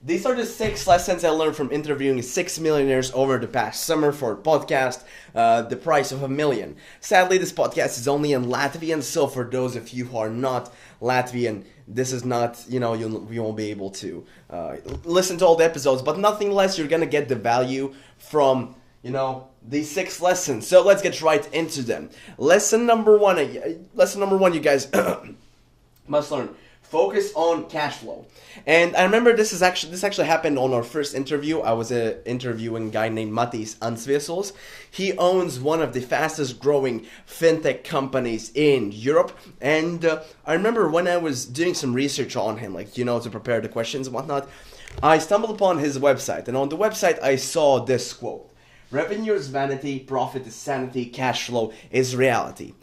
These are the 6 lessons I learned from interviewing 6 millionaires over the past summer for a podcast, The Price of a Million. Sadly, this podcast is only in Latvian, so for those of you who are not Latvian, this is not, you won't be able to listen to all the episodes, but nothing less, you're gonna get the value from, these 6 lessons. So let's get right into them. Lesson number one, you guys must learn. Focus on cash flow. And I remember this actually happened on our first interview. I was interviewing a guy named Matis Ansviesels. He owns one of the fastest growing fintech companies in Europe. And I remember when I was doing some research on him, to prepare the questions and whatnot, I stumbled upon his website. And on the website, I saw this quote: "Revenue is vanity, profit is sanity, cash flow is reality."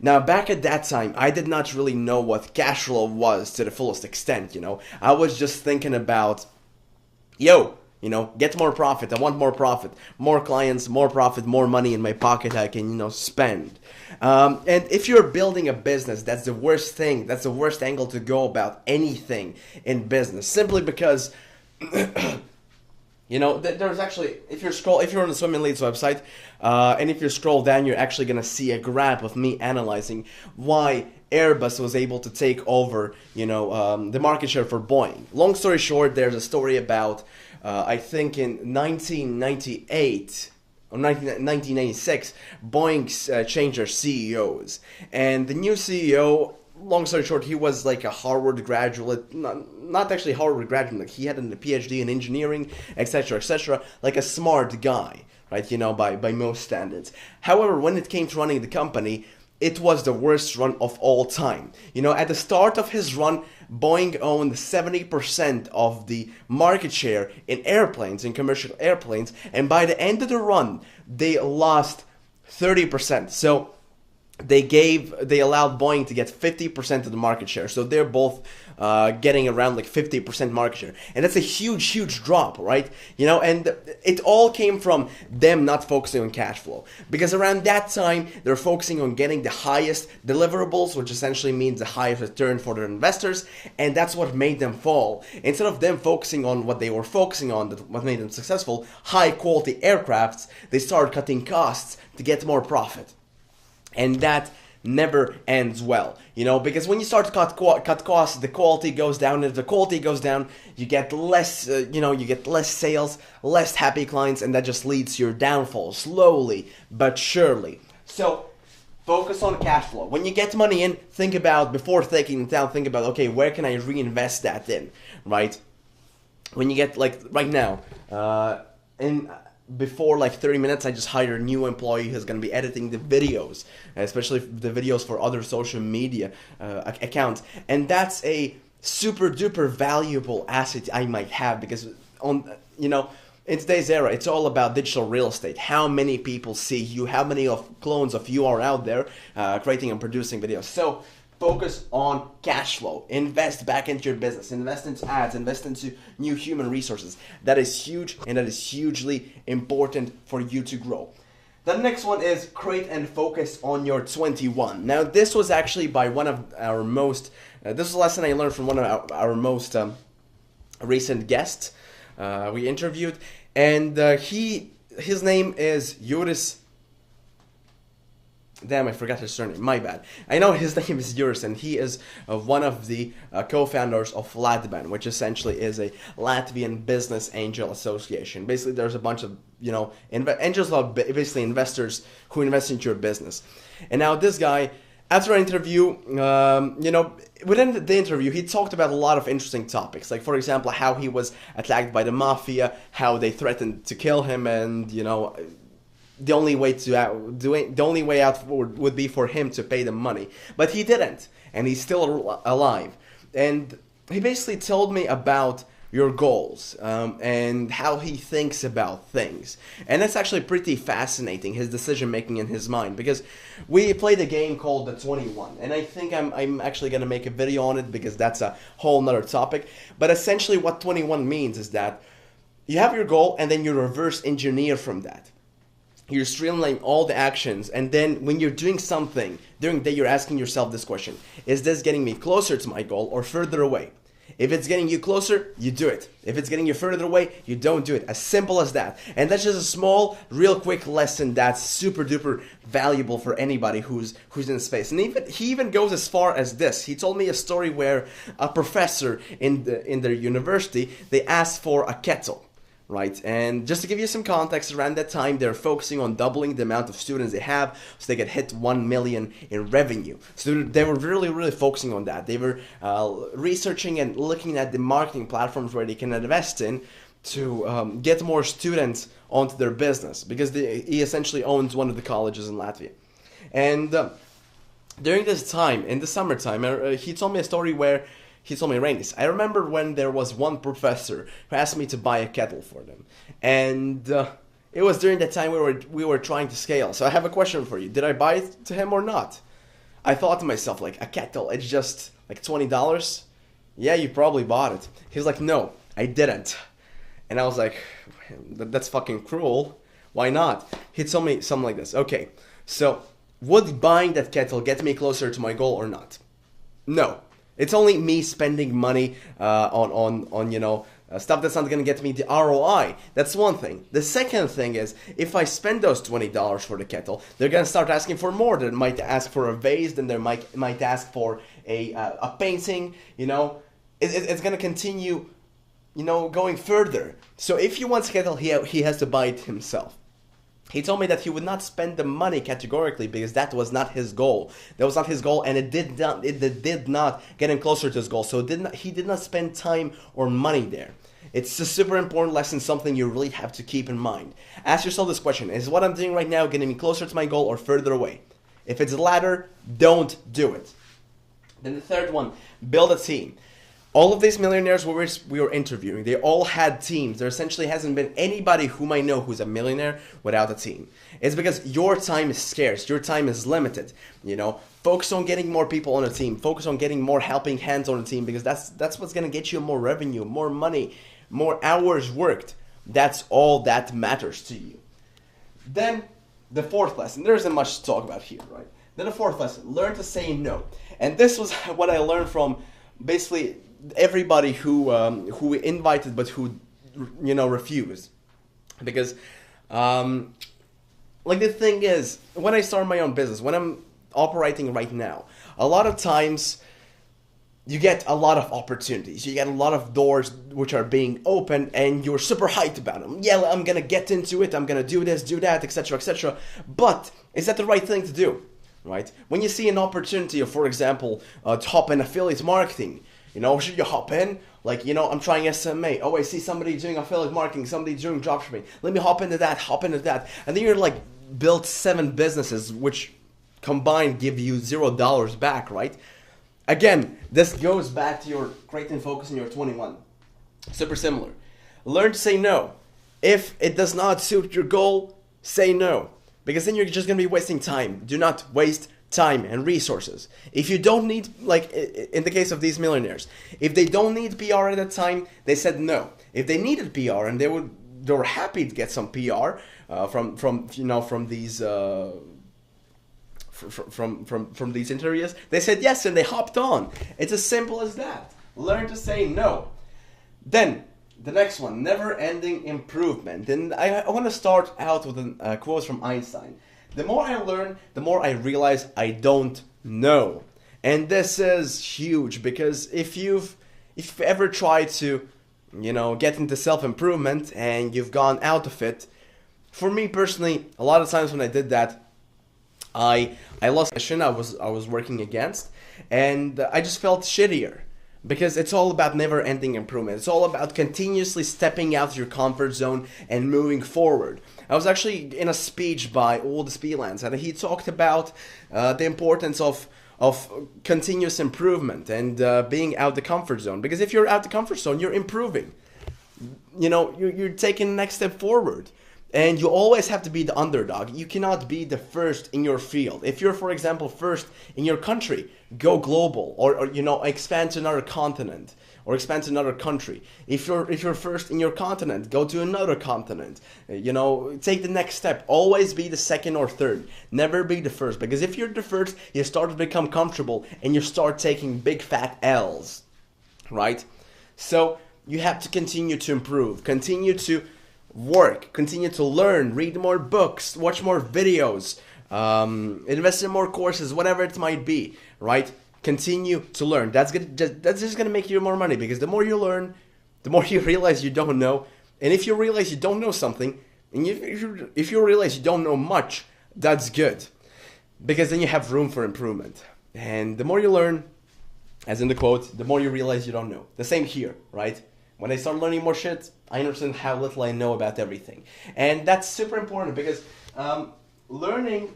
Now, back at that time, I did not really know what cash flow was to the fullest extent, I was just thinking about, get more profit. I want more profit. More clients, more profit, more money in my pocket I can, spend. And if you're building a business, that's the worst thing. That's the worst angle to go about anything in business. Simply because... there's actually, if you're on the Swimming Leads website, and if you scroll down, you're actually going to see a graph of me analyzing why Airbus was able to take over, the market share for Boeing. Long story short, there's a story about, I think in 1998, or 1996, Boeing changed their CEOs. And the new CEO... Long story short, he was like a Harvard graduate, not actually Harvard graduate, like he had a PhD in engineering, etc., like a smart guy, right, by most standards. However, when it came to running the company, it was the worst run of all time. At the start of his run, Boeing owned 70% of the market share in airplanes, in commercial airplanes, and by the end of the run, they lost 30%. So they allowed Boeing to get 50% of the market share. So they're both getting around like 50% market share. And that's a huge drop, right? And it all came from them not focusing on cash flow. Because around that time, they're focusing on getting the highest deliverables, which essentially means the highest return for their investors. And that's what made them fall. Instead of them focusing on what they were focusing on, what made them successful, high quality aircrafts, they started cutting costs to get more profit. And that never ends well, because when you start to cut costs, the quality goes down. If the quality goes down, you get less, you get less sales, less happy clients, and that just leads to your downfall, slowly but surely. So focus on cash flow. When you get money in, think about, okay, where can I reinvest that in, right? When you get, like right now, before 30 minutes, I just hired a new employee who's going to be editing the videos, especially the videos for other social media accounts. And that's a super duper valuable asset I might have, because in today's era, it's all about digital real estate. How many people see you? How many clones of you are out there creating and producing videos? So focus on cash flow. Invest back into your business. Invest into ads. Invest into new human resources. That is huge, and that is hugely important for you to grow. The next one is create and focus on your 21. Now, this was actually by one of our most... this is a lesson I learned from one of our most recent guests we interviewed. And his name is Juris... Damn, I forgot his surname. My bad. I know his name is Juris, and he is one of the co-founders of Latban, which essentially is a Latvian Business Angel Association. Basically, there's a bunch of, angels are basically investors who invest into your business. And now this guy, after an interview, within the interview, he talked about a lot of interesting topics. Like, for example, how he was attacked by the mafia, how they threatened to kill him, and, the only way out would be for him to pay them money. But he didn't, and he's still alive. And he basically told me about your goals and how he thinks about things. And that's actually pretty fascinating, his decision making in his mind, because we played a game called the 21, and I think I'm actually going to make a video on it, because that's a whole nother topic. But essentially what 21 means is that you have your goal, and then you reverse engineer from that. You're streamlining all the actions, and then when you're doing something during the day, you're asking yourself this question: is this getting me closer to my goal or further away? If it's getting you closer, you do it. If it's getting you further away, you don't do it. As simple as that. And that's just a small, real quick lesson that's super duper valuable for anybody who's in space. And he even goes as far as this. He told me a story where a professor in their university, they asked for a kettle. Right, and just to give you some context, around that time they're focusing on doubling the amount of students they have, so they could hit 1 million in revenue. So they were really focusing on that. They were researching and looking at the marketing platforms where they can invest in to get more students onto their business, because he essentially owns one of the colleges in Latvia. And during this time, in the summertime, he told me a story where he told me, Reinis, I remember when there was one professor who asked me to buy a kettle for them. And it was during that time we were trying to scale. So I have a question for you. Did I buy it to him or not? I thought to myself, like, a kettle, it's just like $20? Yeah, you probably bought it. He was like, no, I didn't. And I was like, that's fucking cruel. Why not? He told me something like this. Okay, so would buying that kettle get me closer to my goal or not? No. It's only me spending money on stuff that's not going to get me the ROI. That's one thing. The second thing is, if I spend those $20 for the kettle, they're going to start asking for more. They might ask for a vase, then they might ask for a painting. It's going to continue, going further. So if he wants a kettle, he has to buy it himself. He told me that he would not spend the money categorically because that was not his goal. That was not his goal, and it did not get him closer to his goal. So he did not spend time or money there. It's a super important lesson, something you really have to keep in mind. Ask yourself this question: is what I'm doing right now getting me closer to my goal or further away? If it's the latter, don't do it. Then the third one, build a team. All of these millionaires we were interviewing, they all had teams. There essentially hasn't been anybody whom I know who's a millionaire without a team. It's because your time is scarce. Your time is limited. Focus on getting more people on a team. Focus on getting more helping hands on a team, because that's what's going to get you more revenue, more money, more hours worked. That's all that matters to you. Then the fourth lesson. There isn't much to talk about here, right? Then the fourth lesson, learn to say no. And this was what I learned from basically everybody who invited but who refused, because the thing is, when I start my own business, when I'm operating right now, a lot of times you get a lot of opportunities, you get a lot of doors which are being opened, and you're super hyped about them. Yeah, I'm gonna get into it, I'm gonna do this, do that, etc. But is that the right thing to do? Right? When you see an opportunity, for example, to hop in affiliate marketing, should you hop in? I'm trying SMMA. Oh, I see somebody doing affiliate marketing, somebody doing dropshipping. Let me hop into that. And then you're build 7 businesses, which combined give you $0 back, right? Again, this goes back to your create and focus in your 21. Super similar. Learn to say no. If it does not suit your goal, say no. Because then you're just going to be wasting time. Do not waste time and resources. If you don't need, in the case of these millionaires, if they don't need PR at that time, they said no. If they needed PR and they were happy to get some PR from these from these interviews, they said yes and they hopped on. It's as simple as that. Learn to say no. Then the next one, never-ending improvement. And I want to start out with a quote from Einstein. The more I learn, the more I realize I don't know. And this is huge, because if you've ever tried to, get into self-improvement and you've gone out of it, for me personally, a lot of times when I did that, I lost the mission I was working against, and I just felt shittier. Because it's all about never-ending improvement. It's all about continuously stepping out of your comfort zone and moving forward. I was actually in a speech by Old Spielands, and he talked about the importance of continuous improvement and being out the comfort zone. Because if you're out the comfort zone, you're improving. You're taking the next step forward. And you always have to be the underdog. You cannot be the first in your field. If you're, for example, first in your country, go global, or expand to another continent, or expand to another country. If you're first in your continent, go to another continent. Take the next step. Always be the second or third. Never be the first, because if you're the first, you start to become comfortable and you start taking big fat L's, right? So you have to continue to improve, continue to work, continue to learn, read more books, watch more videos, invest in more courses, whatever it might be, right? Continue to learn. That's just gonna make you more money, because the more you learn, the more you realize you don't know. And if you realize you don't know something, and if you realize you don't know much, that's good, because then you have room for improvement. And the more you learn, as in the quote, the more you realize you don't know. The same here, right? When I start learning more shit, I understand how little I know about everything. And that's super important, because learning,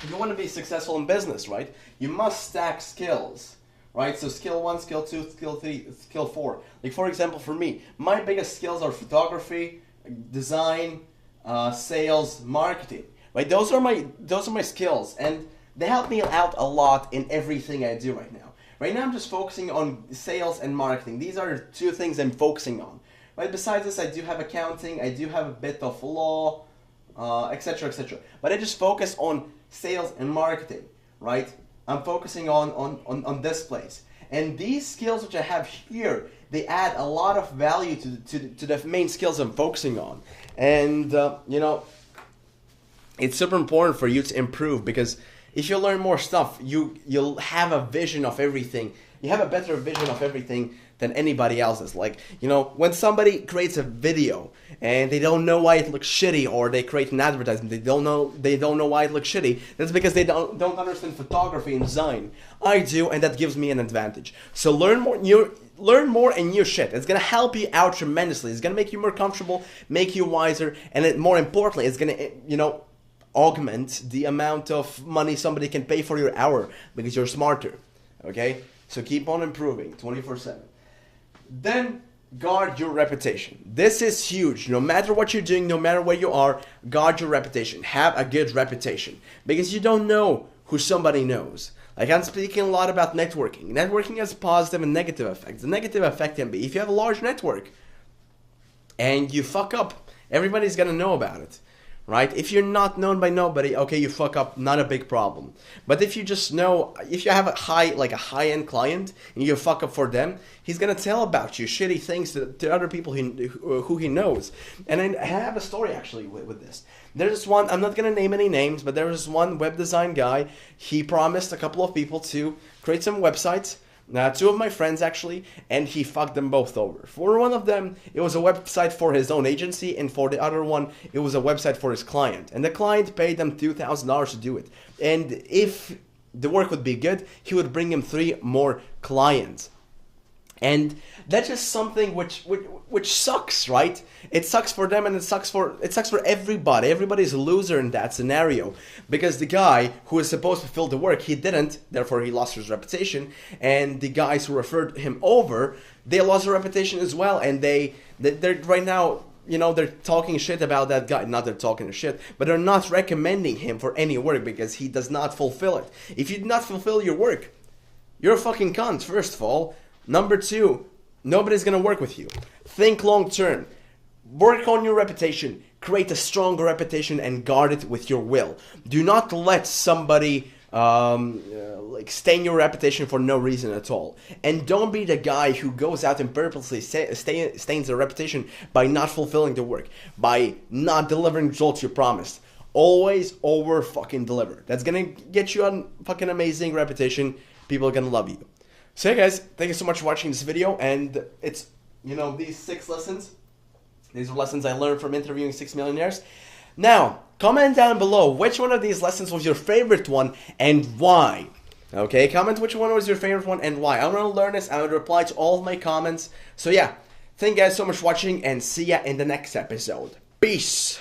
if you want to be successful in business, right, you must stack skills, right? So skill 1, skill 2, skill 3, skill 4. Like, for example, for me, my biggest skills are photography, design, sales, marketing, right? Those are my skills, and they help me out a lot in everything I do right now. Right now I'm just focusing on sales and marketing. These are 2 things I'm focusing on. Right? Besides this, I do have accounting, I do have a bit of law, etc., etc. But I just focus on sales and marketing, right? I'm focusing on this place. And these skills which I have here, they add a lot of value to the main skills I'm focusing on. And, you know, it's super important for you to improve, because if you learn more stuff, you'll have a vision of everything. You have a better vision of everything than anybody else's. Like, you know, when somebody creates a video and they don't know why it looks shitty, or they create an advertisement, they don't know why it looks shitty, that's because they don't understand photography and design. I do, and that gives me an advantage. So learn more and new shit. It's gonna help you out tremendously. It's gonna make you more comfortable, make you wiser, and more importantly, it's gonna, you know, augment the amount of money somebody can pay for your hour, because you're smarter. Okay? So keep on improving 24/7. Then guard your reputation. This is huge. No matter what you're doing, no matter where you are, guard your reputation. Have a good reputation, because you don't know who somebody knows. Like, I'm speaking a lot about networking. Networking has positive and negative effects. The negative effect can be, if you have a large network and you fuck up, everybody's gonna know about it. Right? If you're not known by nobody, okay, you fuck up, not a big problem. But if you just know, if you have a high-end client and you fuck up for them, he's gonna tell about you shitty things to other people who he knows. And I have a story actually with this. There's this one, I'm not gonna name any names, but there was one web design guy. He promised a couple of people to create some websites. 2 of my friends actually, and he fucked them both over. For one of them, it was a website for his own agency, and for the other one, it was a website for his client. And the client paid them $2,000 to do it. And if the work would be good, he would bring him 3 more clients. And that's just something which sucks, right? It sucks for them, and it sucks for everybody. Everybody's a loser in that scenario, because the guy who was supposed to fulfill the work, he didn't. Therefore, he lost his reputation. And the guys who referred him over, they lost their reputation as well. And they're right now, you know, they're talking shit about that guy. Not they're talking shit, but they're not recommending him for any work, because he does not fulfill it. If you do not fulfill your work, you're a fucking cunt, first of all. Number 2, nobody's gonna work with you. Think long term. Work on your reputation. Create a stronger reputation and guard it with your will. Do not let somebody stain your reputation for no reason at all. And don't be the guy who goes out and purposely stains their reputation by not fulfilling the work, by not delivering results you promised. Always over fucking deliver. That's gonna get you a fucking amazing reputation. People are gonna love you. So hey guys, thank you so much for watching this video, and it's, you know, these 6 lessons. These are lessons I learned from interviewing 6 millionaires. Now, comment down below which one of these lessons was your favorite one and why. Okay, comment which one was your favorite one and why. I'm gonna learn this. I'm gonna reply to all of my comments. So yeah, thank you guys so much for watching, and see ya in the next episode. Peace.